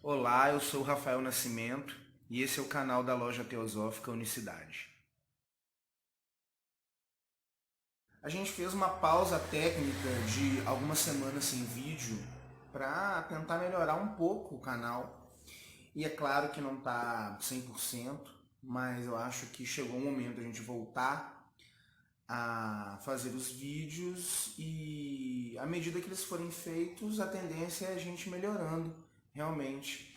Olá, eu sou o Rafael Nascimento e esse é o canal da Loja Teosófica Unicidade. A gente fez uma pausa técnica de algumas semanas sem vídeo para tentar melhorar um pouco o canal. E é claro que não está 100%, mas eu acho que chegou o momento de a gente voltar a fazer os vídeos e à medida que eles forem feitos, a tendência é a gente melhorando realmente.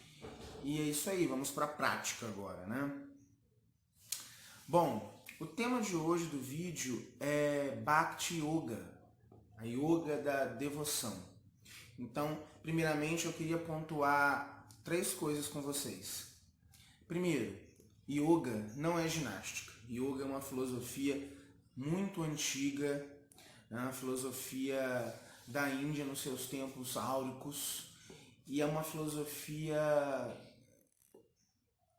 E é isso aí, vamos para a prática agora, né? Bom, o tema de hoje do vídeo é Bhakti Yoga, a yoga da devoção. Então, primeiramente eu queria pontuar 3 coisas com vocês. Primeiro, yoga não é ginástica. Yoga é uma filosofia muito antiga, uma filosofia da Índia nos seus tempos áuricos, e é uma filosofia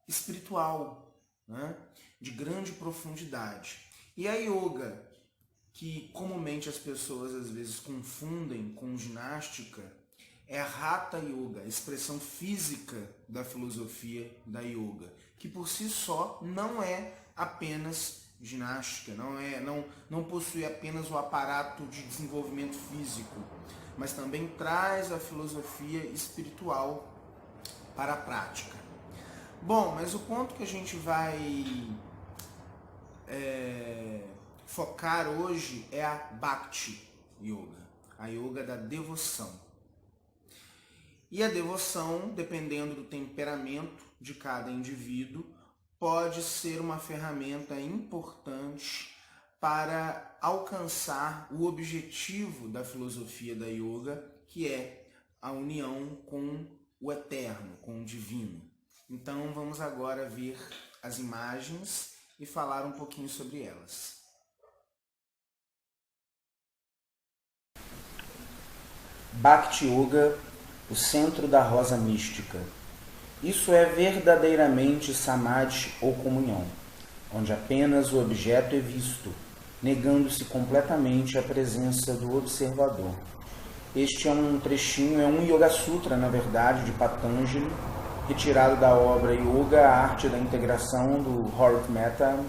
espiritual, né? De grande profundidade. E a yoga, que comumente as pessoas às vezes confundem com ginástica, é a Hatha Yoga, a expressão física da filosofia da yoga, que por si só não é apenas ginástica, não possui apenas o aparato de desenvolvimento físico, mas também traz a filosofia espiritual para a prática. Bom, mas o ponto que a gente vai focar hoje é a Bhakti Yoga, a yoga da devoção. E a devoção, dependendo do temperamento de cada indivíduo, pode ser uma ferramenta importante para alcançar o objetivo da filosofia da yoga, que é a união com o eterno, com o divino. Então vamos agora ver as imagens e falar um pouquinho sobre elas. Bhakti Yoga, o centro da rosa mística. Isso é verdadeiramente samadhi ou comunhão, onde apenas o objeto é visto, negando-se completamente a presença do observador. Este é um trechinho, é um Yoga Sutra, na verdade, de Patanjali, retirado da obra Yoga, a Arte da Integração, do Horup Mehta,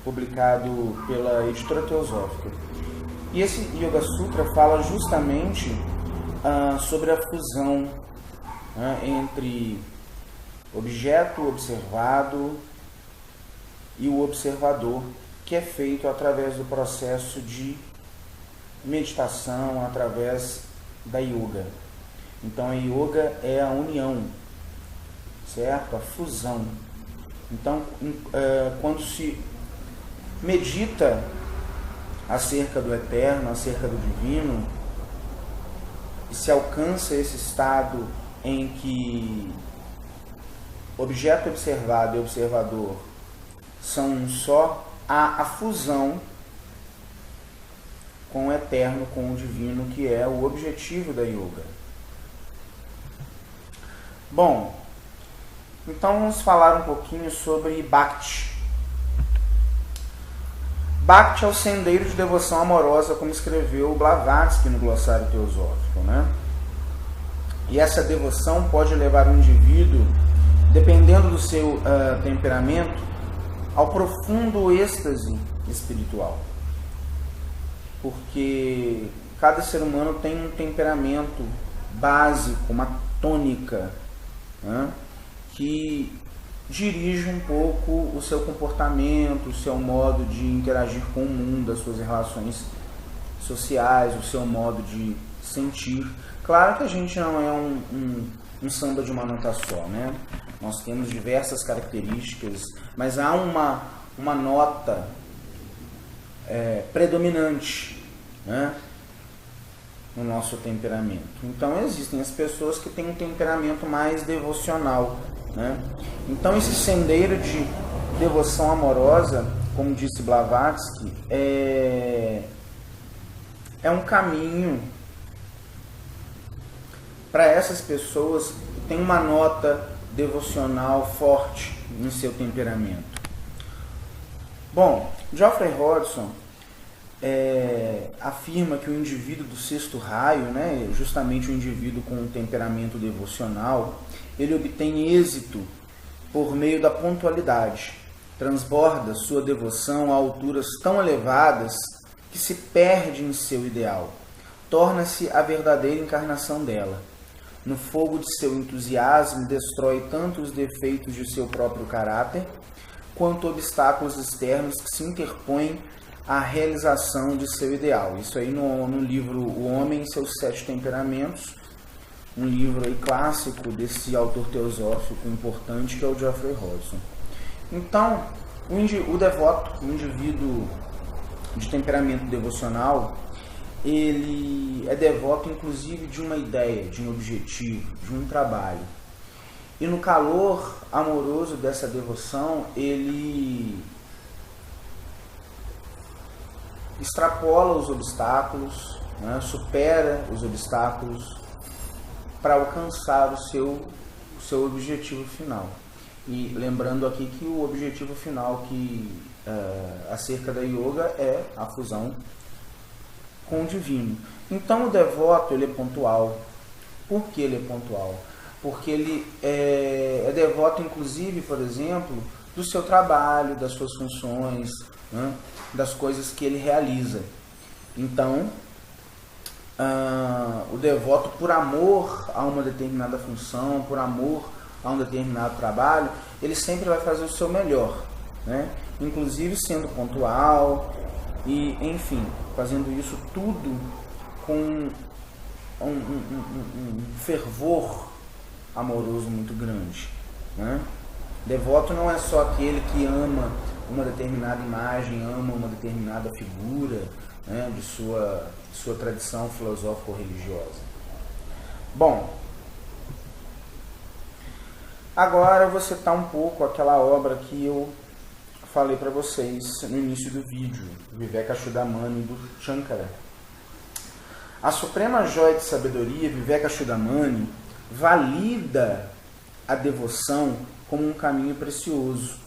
publicado pela Editora Teosófica. E esse Yoga Sutra fala justamente sobre a fusão entre objeto observado e o observador, que é feito através do processo de meditação, através da yoga. Então a yoga é a união, certo? A fusão. Então, quando se medita acerca do eterno, acerca do divino, e se alcança esse estado em que objeto observado e observador são um só, há a fusão com o eterno, com o divino, que é o objetivo da yoga. Bom, então vamos falar um pouquinho sobre Bhakti. Bhakti é o sendeiro de devoção amorosa, como escreveu Blavatsky no glossário teosófico, né? E essa devoção pode levar o indivíduo, dependendo do seu temperamento, ao profundo êxtase espiritual. Porque cada ser humano tem um temperamento básico, uma tônica, né, que dirige um pouco o seu comportamento, o seu modo de interagir com o mundo, as suas relações sociais, o seu modo de sentir. Claro que a gente não é um samba de uma nota só, né? Nós temos diversas características, mas há uma nota predominante, né, no nosso temperamento. Então existem as pessoas que têm um temperamento mais devocional, né? Então esse sendeiro de devoção amorosa, como disse Blavatsky, é um caminho para essas pessoas que têm uma nota devocional forte em seu temperamento. Bom, Geoffrey Hodgson afirma que o indivíduo do sexto raio, né, justamente o indivíduo com um temperamento devocional, ele obtém êxito por meio da pontualidade. Transborda sua devoção a alturas tão elevadas que se perde em seu ideal. Torna-se a verdadeira encarnação dela. No fogo de seu entusiasmo, destrói tanto os defeitos de seu próprio caráter, quanto obstáculos externos que se interpõem à realização de seu ideal. Isso aí no livro O Homem e seus 7 Temperamentos, um livro aí clássico desse autor teosófico importante que é o Geoffrey Hodgson. Então, o devoto, o indivíduo de temperamento devocional, ele é devoto inclusive de uma ideia, de um objetivo, de um trabalho. E no calor amoroso dessa devoção, ele extrapola os obstáculos, né, supera os obstáculos para alcançar o seu objetivo final. E lembrando aqui que o objetivo final acerca da yoga é a fusão com o divino. Então o devoto ele é pontual. Por que ele é pontual? Porque ele é devoto, inclusive, por exemplo, do seu trabalho, das suas funções, né, das coisas que ele realiza. Então, o devoto, por amor a uma determinada função, por amor a um determinado trabalho, ele sempre vai fazer o seu melhor, né? Inclusive sendo pontual e, enfim, fazendo isso tudo com um fervor amoroso muito grande, né? Devoto não é só aquele que ama uma determinada imagem, ama uma determinada figura, né, de sua tradição filosófica ou religiosa. Bom, agora eu vou citar um pouco aquela obra que eu falei para vocês no início do vídeo, Vivekachudamani, do Shankara. A suprema joia de sabedoria, Vivekachudamani, valida a devoção como um caminho precioso,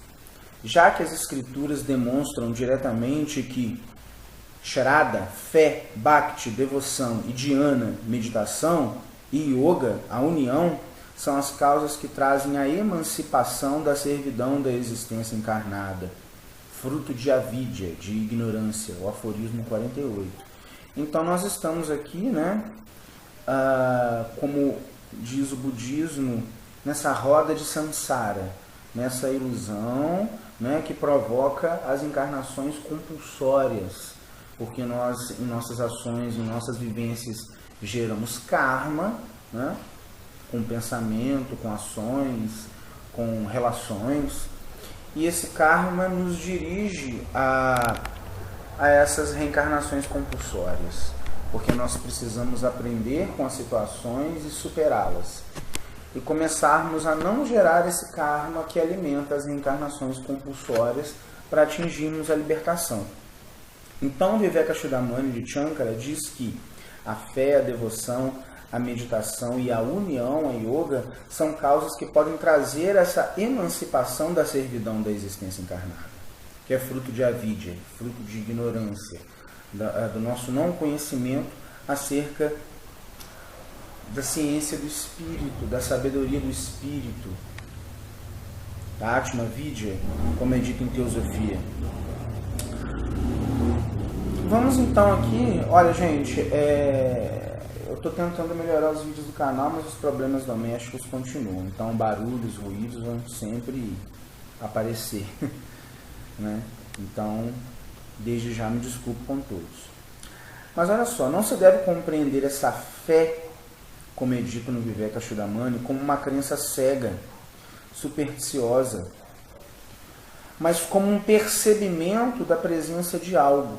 já que as escrituras demonstram diretamente que Shraddha, fé, Bhakti, devoção, e Dhyana, meditação, e Yoga, a união, são as causas que trazem a emancipação da servidão da existência encarnada, fruto de avidya, de ignorância, o aforismo 48. Então nós estamos aqui, né, como diz o budismo, nessa roda de samsara, nessa ilusão, né, que provoca as encarnações compulsórias, porque nós, em nossas ações, em nossas vivências, geramos karma, né, com pensamento, com ações, com relações, e esse karma nos dirige a essas reencarnações compulsórias, porque nós precisamos aprender com as situações e superá-las, e começarmos a não gerar esse karma que alimenta as reencarnações compulsórias para atingirmos a libertação. Então, Vivekachudamani de Shankara diz que a fé, a devoção, a meditação e a união, a yoga, são causas que podem trazer essa emancipação da servidão da existência encarnada, que é fruto de avidya, fruto de ignorância, do nosso não conhecimento acerca da ciência do espírito, da sabedoria do espírito, da Atma Vidya, como é dito em teosofia. Vamos então aqui, olha gente, eu estou tentando melhorar os vídeos do canal, mas os problemas domésticos continuam, então barulhos, ruídos vão sempre aparecer, né? Então, desde já me desculpo com todos. Mas olha só, não se deve compreender essa fé, como é dito no Vivekachudamani, como uma crença cega, supersticiosa, mas como um percebimento da presença de algo.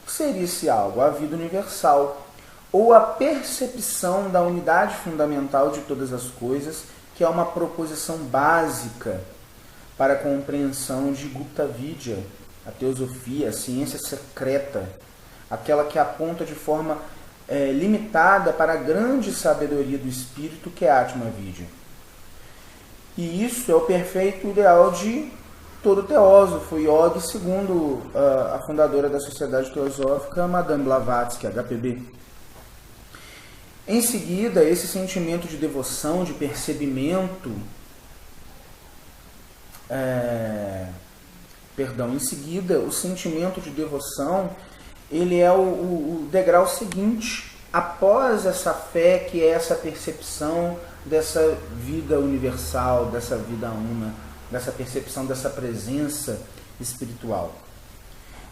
O que seria esse algo? A vida universal, ou a percepção da unidade fundamental de todas as coisas, que é uma proposição básica para a compreensão de Gupta Vidya, a teosofia, a ciência secreta, aquela que aponta de forma limitada para a grande sabedoria do espírito, que é a Atma Vidya. E isso é o perfeito ideal de todo teósofo, yogi, segundo a fundadora da Sociedade Teosófica, Madame Blavatsky, HPB. Em seguida, esse sentimento de devoção, de percebimento, em seguida, o sentimento de devoção, ele é o degrau seguinte, após essa fé, que é essa percepção dessa vida universal, dessa vida una, dessa percepção dessa presença espiritual.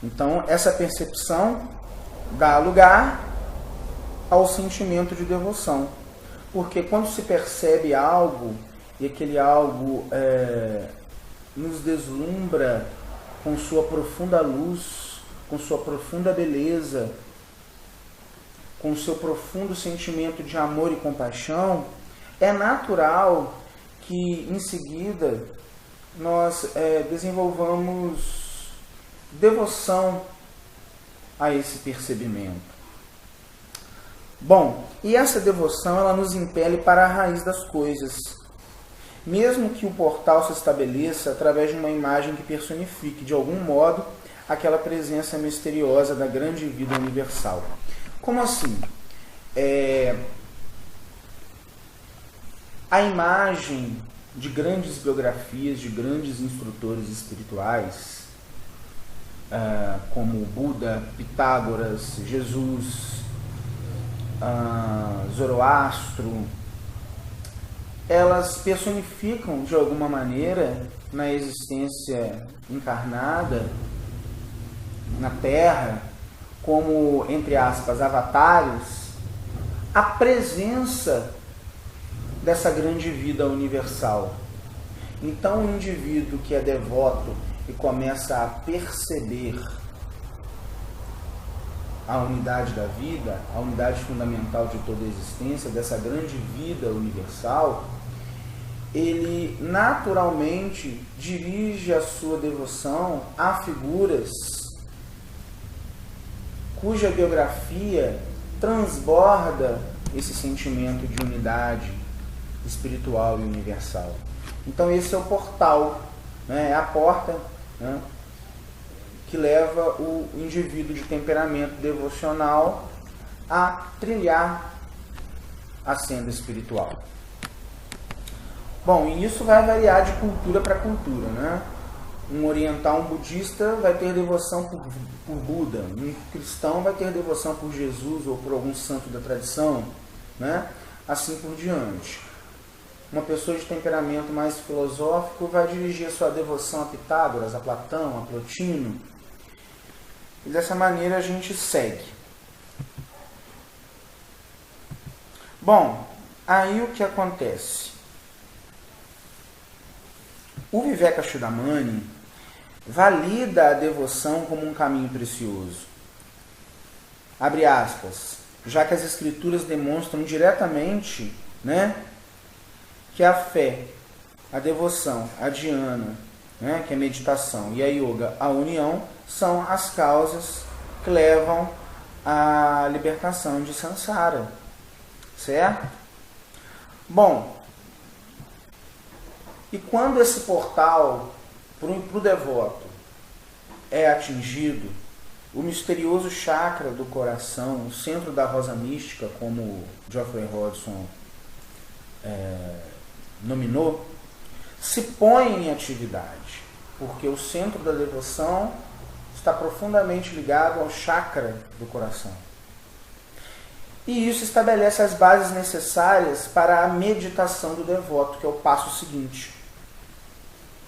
Então, essa percepção dá lugar ao sentimento de devoção. Porque quando se percebe algo, e aquele algo nos deslumbra com sua profunda luz, com sua profunda beleza, com seu profundo sentimento de amor e compaixão, é natural que, em seguida, nós desenvolvamos devoção a esse percebimento. Bom, e essa devoção, ela nos impele para a raiz das coisas. Mesmo que o portal se estabeleça através de uma imagem que personifique, de algum modo, aquela presença misteriosa da grande vida universal. Como assim? A imagem de grandes biografias, de grandes instrutores espirituais, como Buda, Pitágoras, Jesus, Zoroastro, elas personificam de alguma maneira na existência encarnada na Terra, como, entre aspas, avatares, a presença dessa grande vida universal. Então, o indivíduo que é devoto e começa a perceber a unidade da vida, a unidade fundamental de toda a existência, dessa grande vida universal, ele naturalmente dirige a sua devoção a figuras cuja biografia transborda esse sentimento de unidade espiritual e universal. Então esse é o portal, né? É a porta, né, que leva o indivíduo de temperamento devocional a trilhar a senda espiritual. Bom, e isso vai variar de cultura para cultura, né? Um oriental, um budista, vai ter devoção por Buda. Um cristão vai ter devoção por Jesus ou por algum santo da tradição, né? Assim por diante. Uma pessoa de temperamento mais filosófico vai dirigir a sua devoção a Pitágoras, a Platão, a Plotino. E dessa maneira a gente segue. Bom, aí o que acontece? O Vivekachudamani valida a devoção como um caminho precioso. Abre aspas. Já que as escrituras demonstram diretamente, né, que a fé, a devoção, a dhyana, né, que é a meditação, e a yoga, a união, são as causas que levam à libertação de samsara. Certo? Bom, e quando esse portal para o devoto é atingido, o misterioso chakra do coração, o centro da rosa mística, como Geoffrey Hodgson nominou, se põe em atividade, porque o centro da devoção está profundamente ligado ao chakra do coração. E isso estabelece as bases necessárias para a meditação do devoto, que é o passo seguinte.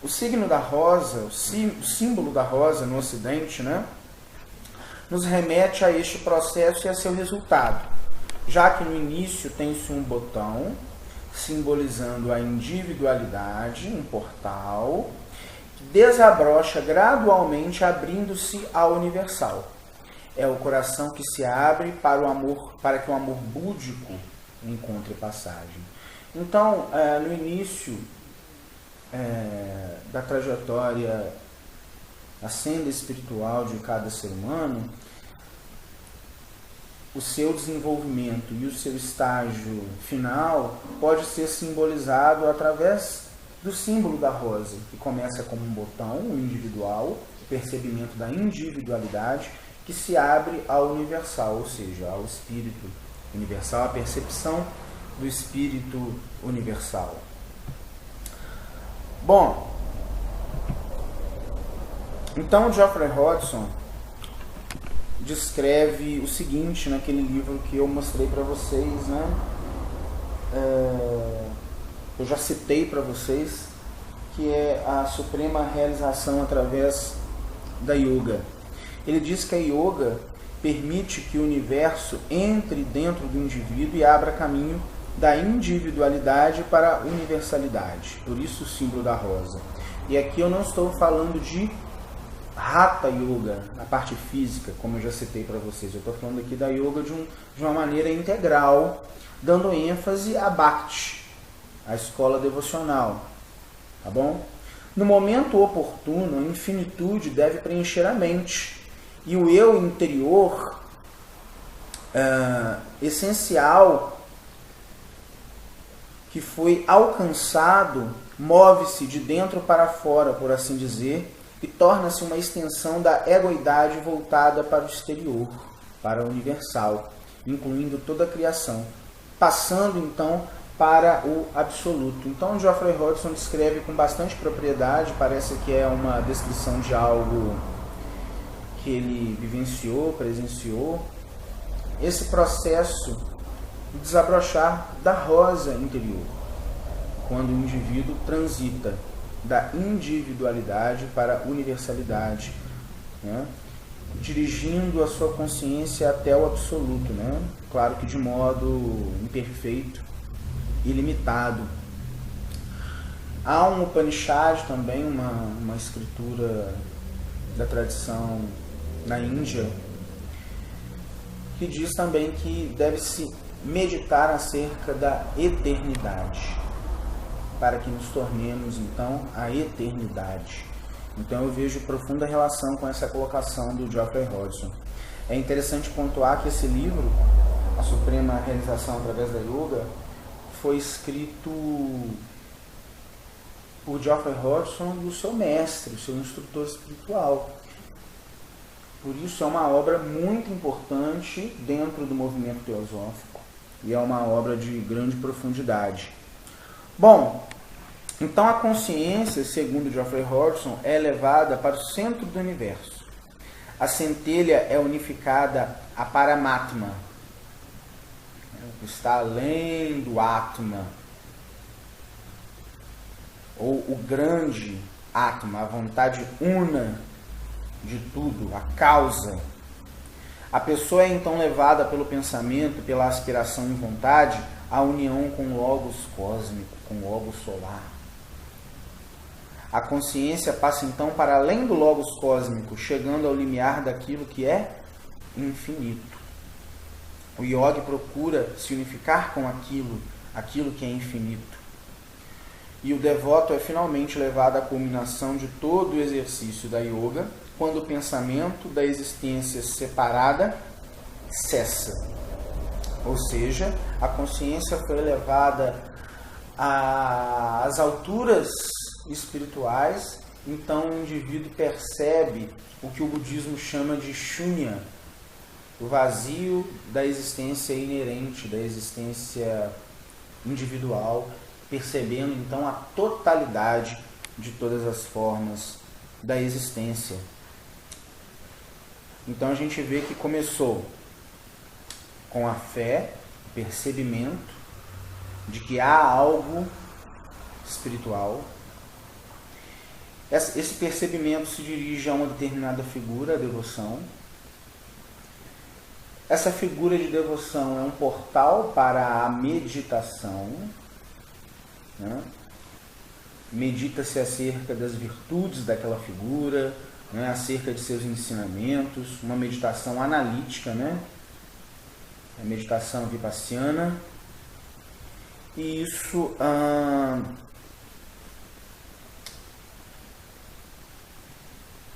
O signo da rosa, o símbolo da rosa no Ocidente, né, nos remete a este processo e a seu resultado, já que no início tem-se um botão simbolizando a individualidade, um portal, que desabrocha gradualmente, abrindo-se ao universal. É o coração que se abre para o amor, para que o amor búdico encontre passagem. Então, no início da trajetória, a senda espiritual de cada ser humano, o seu desenvolvimento e o seu estágio final pode ser simbolizado através do símbolo da rosa, que começa como um botão, o individual, o percebimento da individualidade, que se abre ao universal, ou seja, ao espírito universal, a percepção do espírito universal. Bom, então Geoffrey Hodgson descreve o seguinte naquele livro que eu mostrei para vocês, né? Eu já citei para vocês, que é a suprema realização através da yoga. Ele diz que a yoga permite que o universo entre dentro do indivíduo e abra caminho da individualidade para a universalidade. Por isso o símbolo da rosa. E aqui eu não estou falando de Hatha Yoga, na parte física, como eu já citei para vocês. Eu estou falando aqui da yoga de uma maneira integral, dando ênfase a Bhakti, a escola devocional. Tá bom? No momento oportuno, a infinitude deve preencher a mente. E o eu interior, essencial, que foi alcançado, move-se de dentro para fora, por assim dizer, e torna-se uma extensão da egoidade voltada para o exterior, para o universal, incluindo toda a criação, passando então para o absoluto. Então Geoffrey Hodgson descreve com bastante propriedade, parece que é uma descrição de algo que ele vivenciou, presenciou, esse processo de desabrochar da rosa interior, quando o indivíduo transita da individualidade para a universalidade, né? Dirigindo a sua consciência até o absoluto, né? Claro que de modo imperfeito e limitado. Há um Upanishad também, uma escritura da tradição na Índia, que diz também que deve-se meditar acerca da eternidade, para que nos tornemos, então, a eternidade. Então eu vejo profunda relação com essa colocação do Geoffrey Hodgson. É interessante pontuar que esse livro, A Suprema Realização através da Yoga, foi escrito por Geoffrey Hodgson e o seu mestre, o seu instrutor espiritual. Por isso é uma obra muito importante dentro do movimento teosófico e é uma obra de grande profundidade. Bom, então a consciência, segundo Geoffrey Hodgson, é elevada para o centro do universo. A centelha é unificada a Paramatma, que está além do Atma, ou o grande Atma, a vontade una de tudo, a causa. A pessoa é então levada pelo pensamento, pela aspiração e vontade, à união com o Logos cósmico, com o Logos solar. A consciência passa então para além do Logos cósmico, chegando ao limiar daquilo que é infinito. O yogi procura se unificar com aquilo que é infinito. E o devoto é finalmente levado à culminação de todo o exercício da yoga, quando o pensamento da existência separada cessa. Ou seja, a consciência foi elevada às alturas espirituais, então o indivíduo percebe o que o budismo chama de shunya, o vazio da existência inerente, da existência individual, percebendo então a totalidade de todas as formas da existência. Então a gente vê que começou com a fé, o percebimento de que há algo espiritual. Esse percebimento se dirige a uma determinada figura, a devoção. Essa figura de devoção é um portal para a meditação, né? Medita-se acerca das virtudes daquela figura, né? Acerca de seus ensinamentos, uma meditação analítica, né? A meditação vipassana. E isso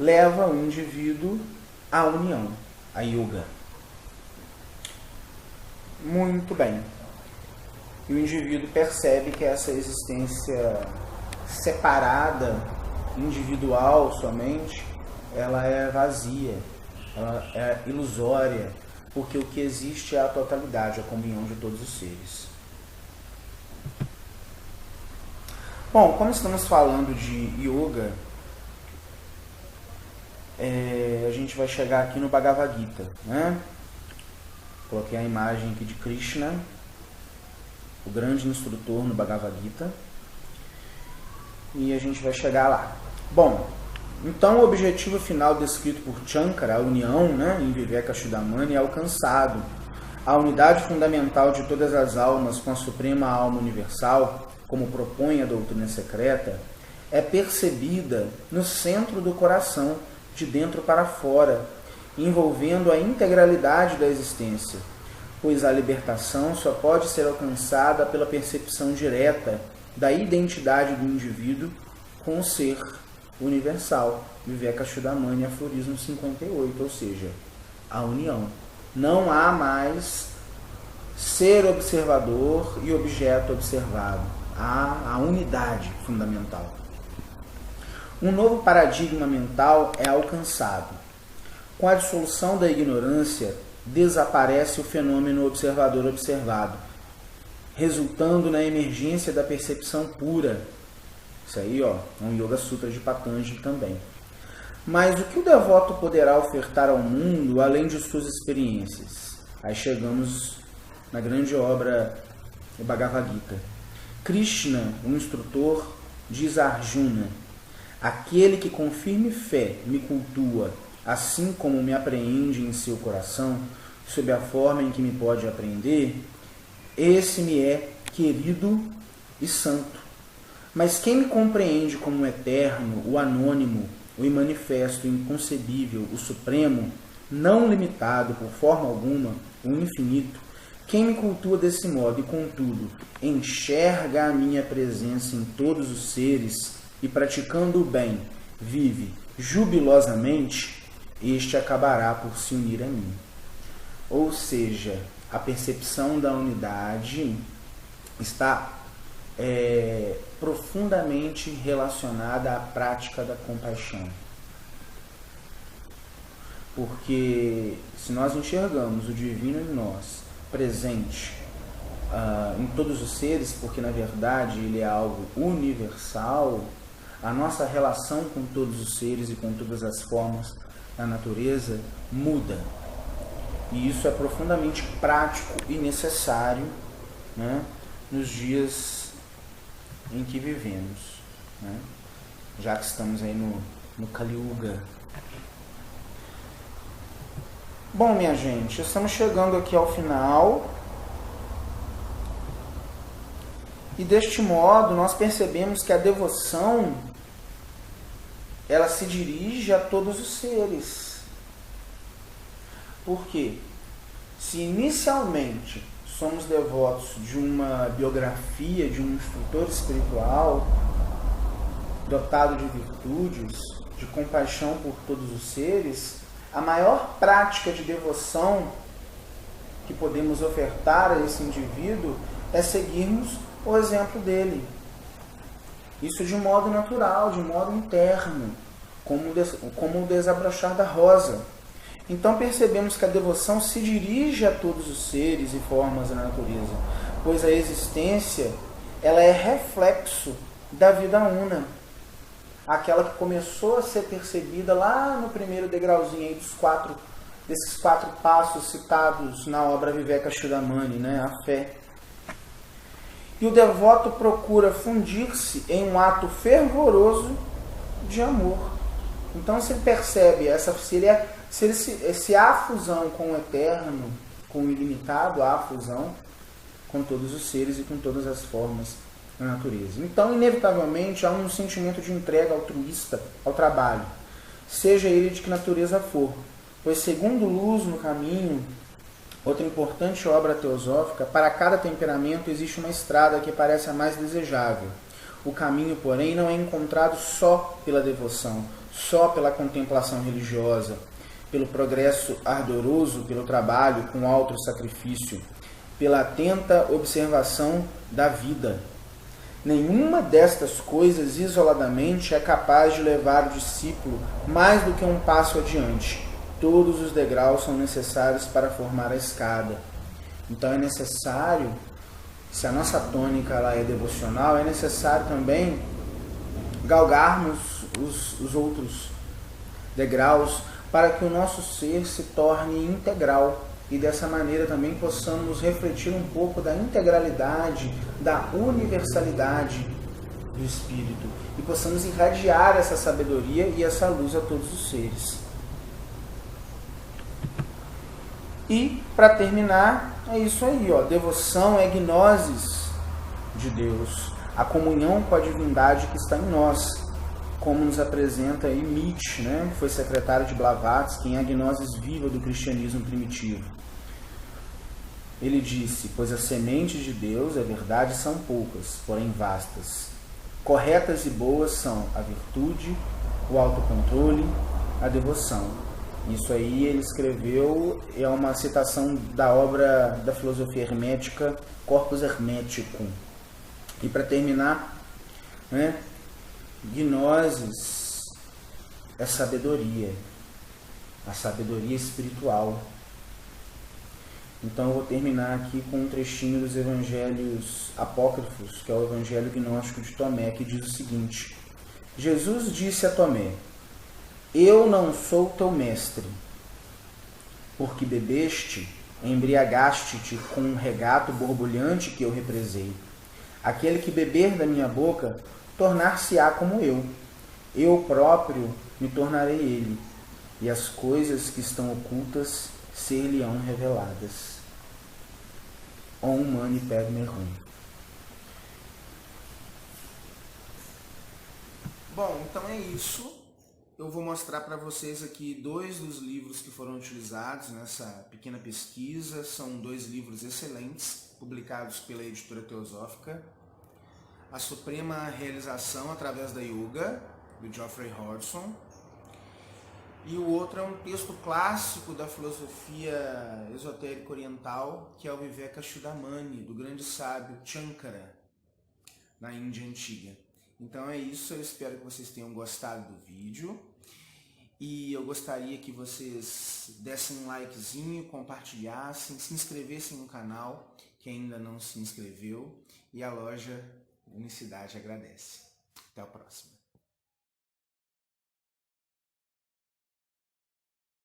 leva o indivíduo à união, à yoga. Muito bem. E o indivíduo percebe que essa existência separada, individual somente, ela é vazia, ela é ilusória, porque o que existe é a totalidade, a comunhão de todos os seres. Bom, como estamos falando de yoga, a gente vai chegar aqui no Bhagavad Gita, né? Coloquei a imagem aqui de Krishna, o grande instrutor no Bhagavad Gita, e a gente vai chegar lá. Bom, então o objetivo final descrito por Shankara, a união, né, em Vivekachudamani, é alcançado. A unidade fundamental de todas as almas com a Suprema Alma Universal, como propõe a doutrina secreta, é percebida no centro do coração, de dentro para fora, envolvendo a integralidade da existência, pois a libertação só pode ser alcançada pela percepção direta da identidade do indivíduo com o ser universal. Vivekachudamani, aforismo 58, ou seja, a união. Não há mais ser observador e objeto observado. Há a unidade fundamental. Um novo paradigma mental é alcançado. Com a dissolução da ignorância, desaparece o fenômeno observador-observado, resultando na emergência da percepção pura. Isso aí, é um Yoga Sutra de Patanjali também. Mas o que o devoto poderá ofertar ao mundo, além de suas experiências? Aí chegamos na grande obra do Bhagavad Gita. Krishna, o instrutor, diz a Arjuna: aquele que com firme fé me cultua, assim como me apreende em seu coração, sob a forma em que me pode apreender, esse me é querido e santo. Mas quem me compreende como o eterno, o anônimo, o imanifesto, o inconcebível, o supremo, não limitado por forma alguma, o infinito, quem me cultua desse modo e, contudo, enxerga a minha presença em todos os seres e, praticando o bem, vive jubilosamente, este acabará por se unir a mim. Ou seja, a percepção da unidade está profundamente relacionada à prática da compaixão. Porque se nós enxergamos o divino em nós, presente em todos os seres, porque na verdade ele é algo universal, a nossa relação com todos os seres e com todas as formas da natureza muda. E isso é profundamente prático e necessário, né, nos dias em que vivemos, né, já que estamos aí no Kali Yuga. Bom, minha gente, estamos chegando aqui ao final. E deste modo, nós percebemos que a devoção, ela se dirige a todos os seres. Por quê? Se inicialmente somos devotos de uma biografia, de um instrutor espiritual, dotado de virtudes, de compaixão por todos os seres, a maior prática de devoção que podemos ofertar a esse indivíduo é seguirmos o exemplo dele. Isso de modo natural, de modo interno, como o desabrochar da rosa. Então percebemos que a devoção se dirige a todos os seres e formas da natureza, pois a existência ela é reflexo da vida una. Aquela que começou a ser percebida lá no primeiro degrauzinho aí desses 4 passos citados na obra Vivekachudamani, né? A fé. E o devoto procura fundir-se em um ato fervoroso de amor. Então, se ele percebe se há fusão com o eterno, com o ilimitado, há fusão com todos os seres e com todas as formas da natureza. Então, inevitavelmente, há um sentimento de entrega altruísta ao trabalho, seja ele de que natureza for, pois, segundo Luz no Caminho, outra importante obra teosófica, para cada temperamento existe uma estrada que parece a mais desejável. O caminho, porém, não é encontrado só pela devoção, só pela contemplação religiosa, pelo progresso ardoroso, pelo trabalho com alto sacrifício, pela atenta observação da vida. Nenhuma destas coisas isoladamente é capaz de levar o discípulo mais do que um passo adiante. Todos os degraus são necessários para formar a escada. Então é necessário, se a nossa tônica lá é devocional, é necessário também galgarmos os outros degraus para que o nosso ser se torne integral e dessa maneira também possamos refletir um pouco da integralidade, da universalidade do Espírito e possamos irradiar essa sabedoria e essa luz a todos os seres. E, para terminar, é isso aí, ó, devoção é gnosis de Deus, a comunhão com a divindade que está em nós, como nos apresenta aí Nietzsche, né, que foi secretário de Blavatsky, em A Gnosis Viva do Cristianismo Primitivo. Ele disse, pois as sementes de Deus, é verdade, são poucas, porém vastas. Corretas e boas são a virtude, o autocontrole, a devoção. Isso aí ele escreveu, é uma citação da obra da filosofia hermética, Corpus Hermeticum. E para terminar, né, gnosis é sabedoria, a sabedoria espiritual. Então eu vou terminar aqui com um trechinho dos evangelhos apócrifos, que é o evangelho gnóstico de Tomé, que diz o seguinte: Jesus disse a Tomé, eu não sou teu mestre, porque bebeste, embriagaste-te com um regato borbulhante que eu represei. Aquele que beber da minha boca, tornar-se-á como eu próprio me tornarei ele, e as coisas que estão ocultas ser-lhe-ão reveladas. Om Mani Padme Hum. Bom, então é isso. Eu vou mostrar para vocês aqui 2 dos livros que foram utilizados nessa pequena pesquisa. São 2 livros excelentes, publicados pela Editora Teosófica. A Suprema Realização através da Yoga, do Geoffrey Hodgson. E o outro é um texto clássico da filosofia esotérica oriental, que é o Vivekachudamani, do grande sábio Shankara, na Índia Antiga. Então é isso, eu espero que vocês tenham gostado do vídeo. E eu gostaria que vocês dessem um likezinho, compartilhassem, se inscrevessem no canal, que ainda não se inscreveu. E a loja Unicidade agradece. Até a próxima.